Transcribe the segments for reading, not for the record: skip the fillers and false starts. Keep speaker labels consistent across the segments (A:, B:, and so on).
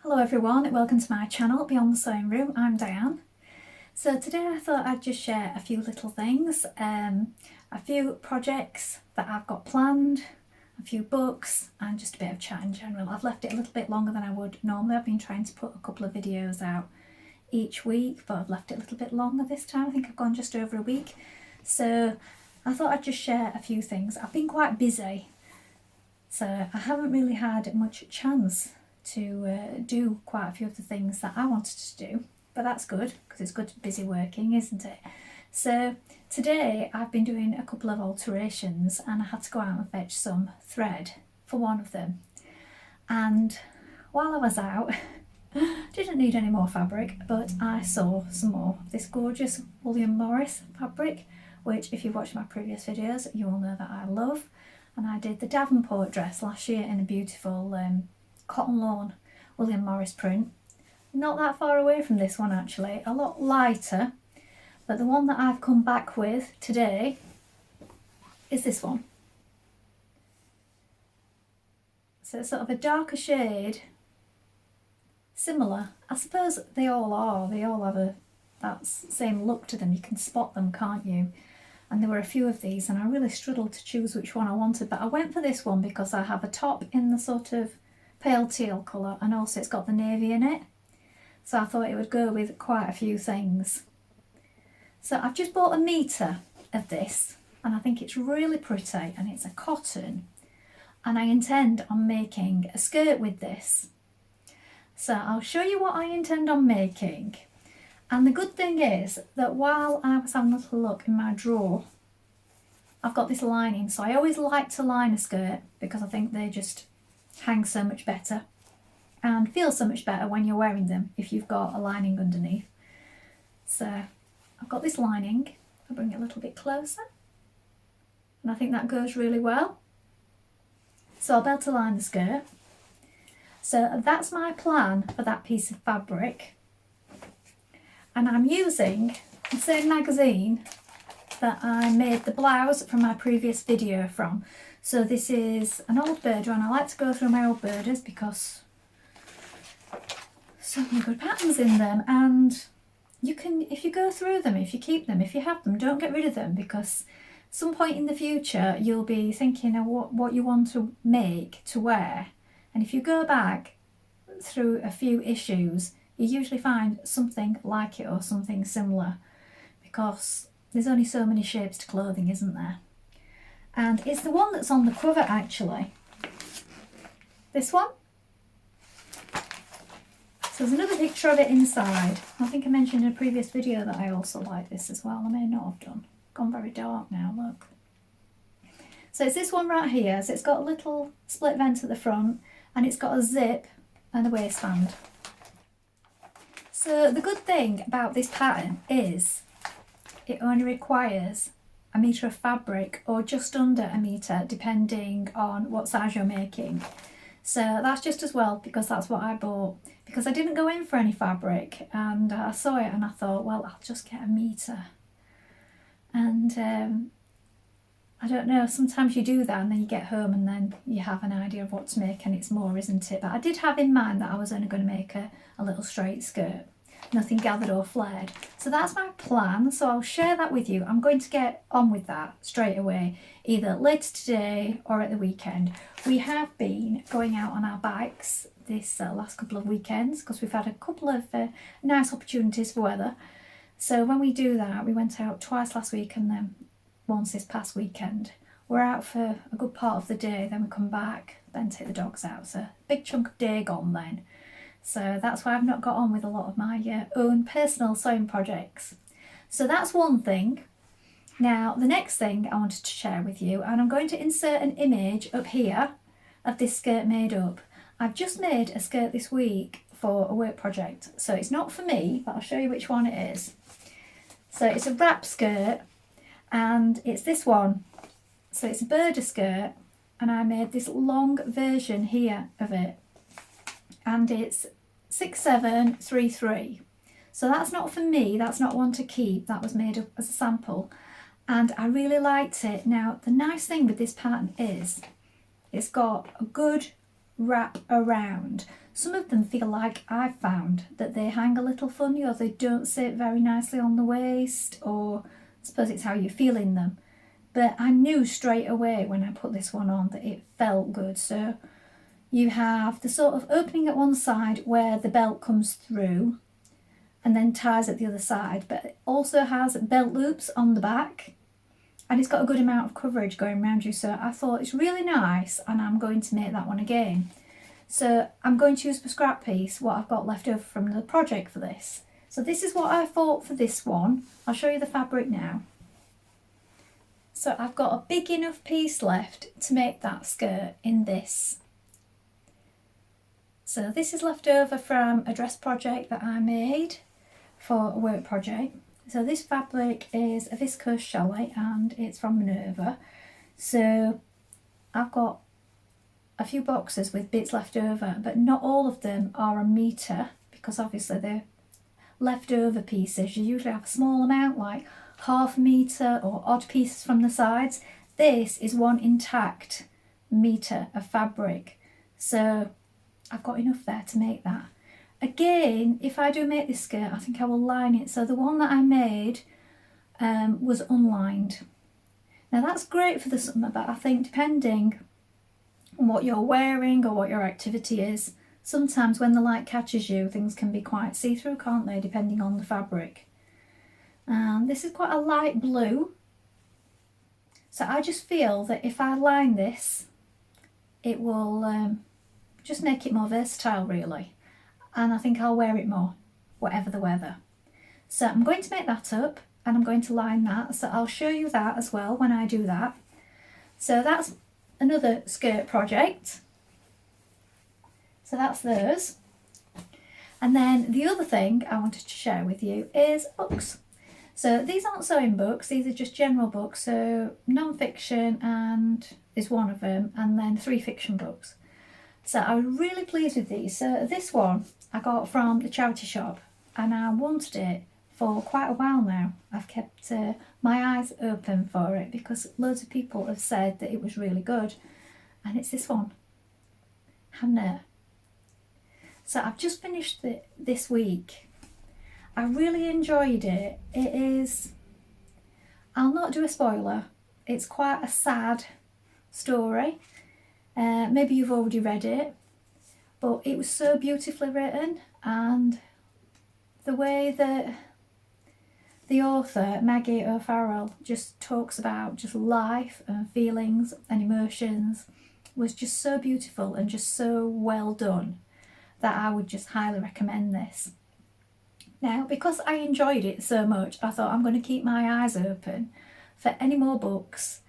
A: Hello everyone, welcome to my channel Beyond the Sewing Room. I'm Diane. So today I thought I'd just share a few little things, a few projects that I've got planned, a few books and just a bit of chat in general. I've left it a little bit longer than I would normally. I've been trying to put a couple of videos out each week, but I've left it a little bit longer this time. I think I've gone just over a week. So I thought I'd just share a few things. I've been quite busy, so I haven't really had much chance to do quite a few of the things that I wanted to do, but that's good because it's good to be busy working, isn't it? So today I've been doing a couple of alterations and I had to go out and fetch some thread for one of them, and while I was out didn't need any more fabric, but I saw some more of this gorgeous William Morris fabric, which if you've watched my previous videos you will know that I love. And I did the Davenport dress last year in a beautiful cotton lawn William Morris print. Not that far away from this one actually, a lot lighter, but the one that I've come back with today is this one. So it's sort of a darker shade, similar, I suppose they all have that same look to them. You can spot them, can't you? And there were a few of these and I really struggled to choose which one I wanted, but I went for this one because I have a top in the sort of pale teal colour and also it's got the navy in it, so I thought it would go with quite a few things. So I've just bought a metre of this and I think it's really pretty and it's a cotton, and I intend on making a skirt with this. So I'll show you what I intend on making. And the good thing is that while I was having a little look in my drawer, I've got this lining, so I always like to line a skirt because I think they just hang so much better and feel so much better when you're wearing them if you've got a lining underneath. So I've got this lining, I'll bring it a little bit closer, and I think that goes really well. So I'll be able to line the skirt. So that's my plan for that piece of fabric. And I'm using the same magazine that I made the blouse from my previous video from. So this is an old birder, and I like to go through my old birders because so many good patterns in them, and you can, if you go through them, if you keep them, if you have them, don't get rid of them, because some point in the future you'll be thinking of what you want to make to wear, and if you go back through a few issues you usually find something like it or something similar, because there's only so many shapes to clothing, isn't there? And it's the one that's on the cover actually, this one. So there's another picture of it inside. I think I mentioned in a previous video that I also like this as well. I may not have done. Gone very dark now, look. So it's this one right here. So it's got a little split vent at the front and it's got a zip and a waistband. So the good thing about this pattern is it only requires a metre of fabric or just under a metre depending on what size you're making. So that's just as well, because that's what I bought, because I didn't go in for any fabric and I saw it and I thought, well, I'll just get a metre. And I don't know, sometimes you do that and then you get home and then you have an idea of what to make and it's more, isn't it? But I did have in mind that I was only going to make a little straight skirt, nothing gathered or flared. So that's my plan, so I'll share that with you. I'm going to get on with that straight away, either later today or at the weekend. We have been going out on our bikes this last couple of weekends because we've had a couple of nice opportunities for weather. So when we do that, we went out twice last week and then once this past weekend. We're out for a good part of the day, then we come back, then take the dogs out. So big chunk of day gone then. So that's why I've not got on with a lot of my own personal sewing projects. So that's one thing. Now the next thing I wanted to share with you, and I'm going to insert an image up here of this skirt made up. I've just made a skirt this week for a work project. So it's not for me, but I'll show you which one it is. So it's a wrap skirt and it's this one. So it's a birder skirt and I made this long version here of it. And it's 6733. So that's not for me, that's not one to keep, that was made up as a sample and I really liked it. Now the nice thing with this pattern is it's got a good wrap around. Some of them feel like I've found that they hang a little funny, or they don't sit very nicely on the waist, or I suppose it's how you're feeling them. But I knew straight away when I put this one on that it felt good. So you have the sort of opening at one side where the belt comes through and then ties at the other side, but it also has belt loops on the back, and it's got a good amount of coverage going around you. So I thought it's really nice, and I'm going to make that one again. So I'm going to use for scrap piece what I've got left over from the project for this. So this is what I thought for this one. I'll show you the fabric now. So I've got a big enough piece left to make that skirt in this. So this is left over from a dress project that I made for a work project. So this fabric is a viscose chalet and it's from Minerva. So I've got a few boxes with bits left over, but not all of them are a metre, because obviously they're leftover pieces. You usually have a small amount, like half a metre or odd pieces from the sides. This is one intact metre of fabric, so I've got enough there to make that. Again, if I do make this skirt, I think I will line it. So the one that I made was unlined. Now that's great for the summer, but I think depending on what you're wearing or what your activity is, sometimes when the light catches you, things can be quite see-through, can't they, depending on the fabric. And this is quite a light blue, so I just feel that if I line this, it will just make it more versatile, really, and I think I'll wear it more whatever the weather. So I'm going to make that up and I'm going to line that, so I'll show you that as well when I do that. So that's another skirt project. So that's those. And then the other thing I wanted to share with you is books. So these aren't sewing books, these are just general books. So non-fiction and is one of them, and then 3 fiction books. So I was really pleased with these. So this one I got from the charity shop, and I wanted it for quite a while now. I've kept my eyes open for it because loads of people have said that it was really good, and it's this one, Hannah. So I've just finished it this week. I really enjoyed it. It is, I'll not do a spoiler, it's quite a sad story. Maybe you've already read it, but it was so beautifully written, and the way that the author, Maggie O'Farrell, just talks about just life and feelings and emotions was just so beautiful and just so well done that I would just highly recommend this. Now, because I enjoyed it so much, I thought I'm going to keep my eyes open for any more books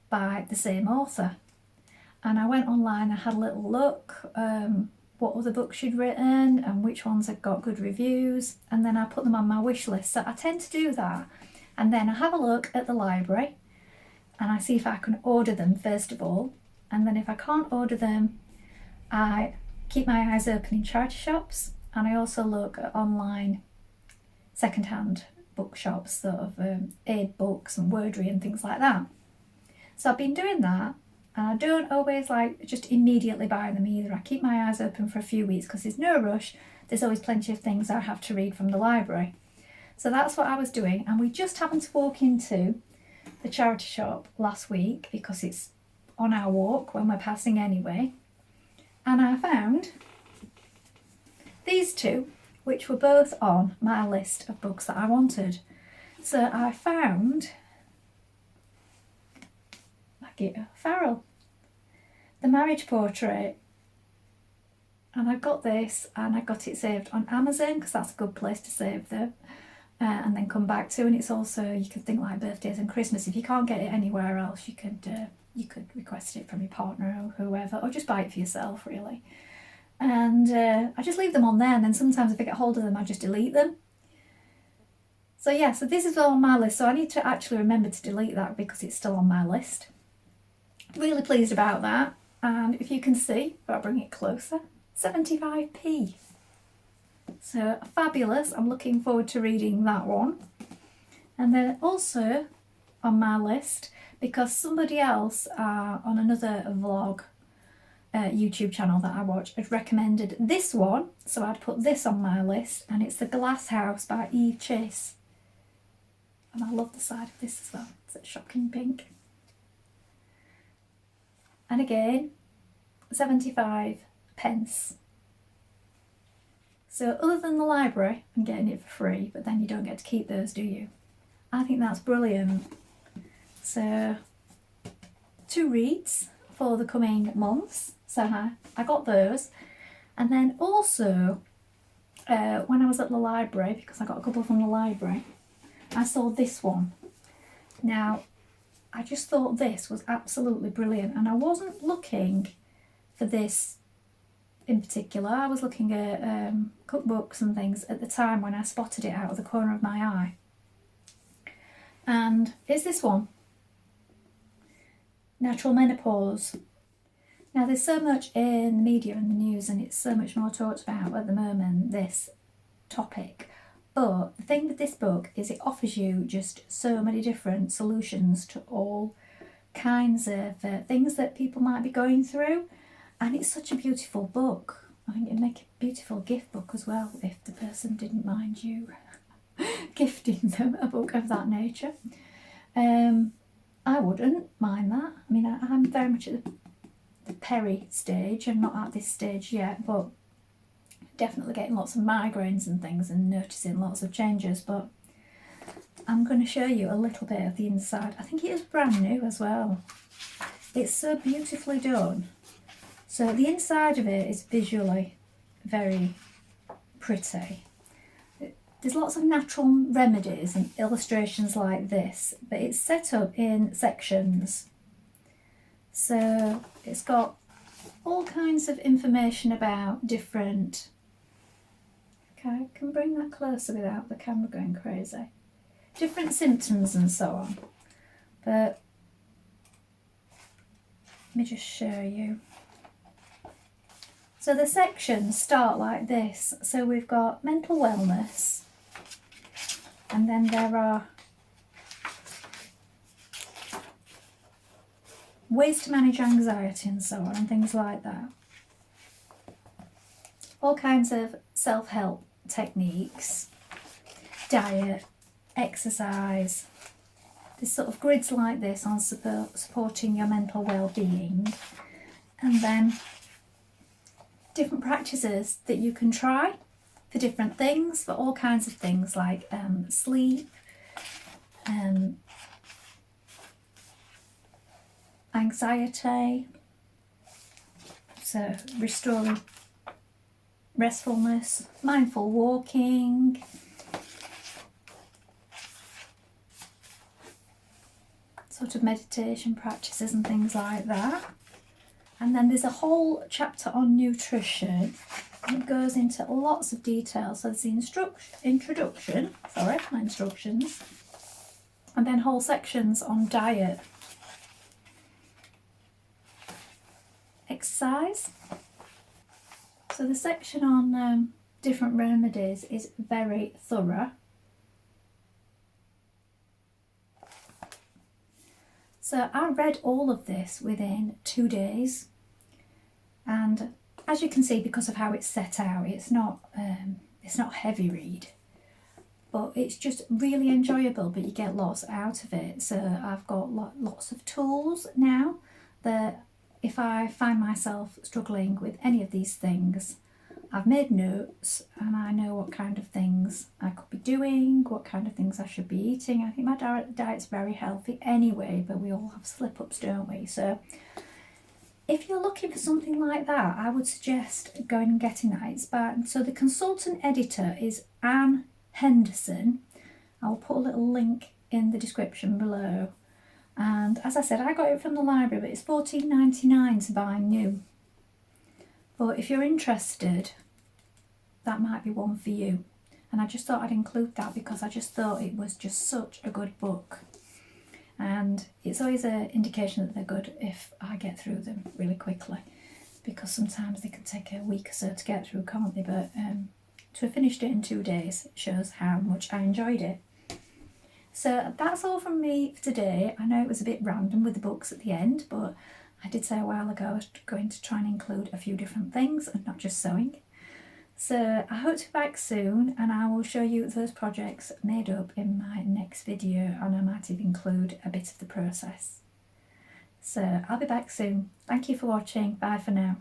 A: by the same author. And I went online and had a little look, what other books she'd written and which ones had got good reviews, and then I put them on my wish list. So I tend to do that, and then I have a look at the library and I see if I can order them first of all, and then if I can't order them, I keep my eyes open in charity shops, and I also look at online second-hand bookshops, sort of Aid Books and Wordery and things like that. So I've been doing that, and I don't always like just immediately buy them either. I keep my eyes open for a few weeks because there's no rush. There's always plenty of things I have to read from the library. So that's what I was doing, and we just happened to walk into the charity shop last week because it's on our walk when we're passing anyway, and I found these two, which were both on my list of books that I wanted. So I found Maggie O'Farrell, The Marriage Portrait, and I got this, and I got it saved on Amazon because that's a good place to save them and then come back to. And it's also, you can think like birthdays and Christmas, if you can't get it anywhere else, you could request it from your partner or whoever, or just buy it for yourself, really. And I just leave them on there, and then sometimes if I get hold of them I just delete them. So yeah, so this is all on my list, so I need to actually remember to delete that because it's still on my list. Really pleased about that, and if you can see, if I bring it closer, 75p. So fabulous, I'm looking forward to reading that one. And then also on my list, because somebody else on another vlog YouTube channel that I watch had recommended this one, so I'd put this on my list, and it's The Glass House by Eve Chase. And I love the side of this as well. It's a shocking pink. And again, 75 pence. So other than the library, I'm getting it for free, but then you don't get to keep those, do you? I think that's brilliant. So 2 reads for the coming months. So I got those. And then also, when I was at the library, because I got a couple from the library, I saw this one. Now, I just thought this was absolutely brilliant, and I wasn't looking for this in particular. I was looking at cookbooks and things at the time when I spotted it out of the corner of my eye. And it's this one, Natural Menopause. Now, there's so much in the media and the news, and it's so much more talked about at the moment, this topic. But the thing with this book is it offers you just so many different solutions to all kinds of things that people might be going through. And it's such a beautiful book. I think it'd make a beautiful gift book as well if the person didn't mind you gifting them a book of that nature. I wouldn't mind that. I mean, I'm very much at the peri stage. I'm not at this stage yet, but definitely getting lots of migraines and things and noticing lots of changes. But I'm going to show you a little bit of the inside. I think it is brand new as well. It's so beautifully done. So the inside of it is visually very pretty. There's lots of natural remedies and illustrations like this, but it's set up in sections. So it's got all kinds of information about different... Okay, I can bring that closer without the camera going crazy. Different symptoms and so on. But let me just show you. So the sections start like this. So we've got mental wellness, and then there are ways to manage anxiety and so on, and things like that. All kinds of self-help techniques, diet, exercise. There's sort of grids like this on supporting your mental well-being, and then different practices that you can try for different things, for all kinds of things like sleep, anxiety, so restoring restfulness, mindful walking, sort of meditation practices and things like that. And then there's a whole chapter on nutrition. It goes into lots of detail. So there's the introduction, not instructions, and then whole sections on diet, exercise. So the section on different remedies is very thorough. So I read all of this within 2 days, and as you can see, because of how it's set out, it's not a heavy read, but it's just really enjoyable, but you get lots out of it. So I've got lots of tools now that if I find myself struggling with any of these things, I've made notes and I know what kind of things I could be doing, what kind of things I should be eating. I think my diet's very healthy anyway, but we all have slip-ups, don't we? So if you're looking for something like that, I would suggest going and getting that. So the consultant editor is Anne Henderson. I'll put a little link in the description below. And as I said, I got it from the library, but it's $14.99 to buy new. But if you're interested, that might be one for you. And I just thought I'd include that because I just thought it was just such a good book. And it's always an indication that they're good if I get through them really quickly, because sometimes they can take a week or so to get through, can't they? But to have finished it in 2 days, it shows how much I enjoyed it. So that's all from me for today. I know it was a bit random with the books at the end, but I did say a while ago I was going to try and include a few different things and not just sewing. So I hope to be back soon, and I will show you those projects made up in my next video, and I might even include a bit of the process. So I'll be back soon. Thank you for watching. Bye for now.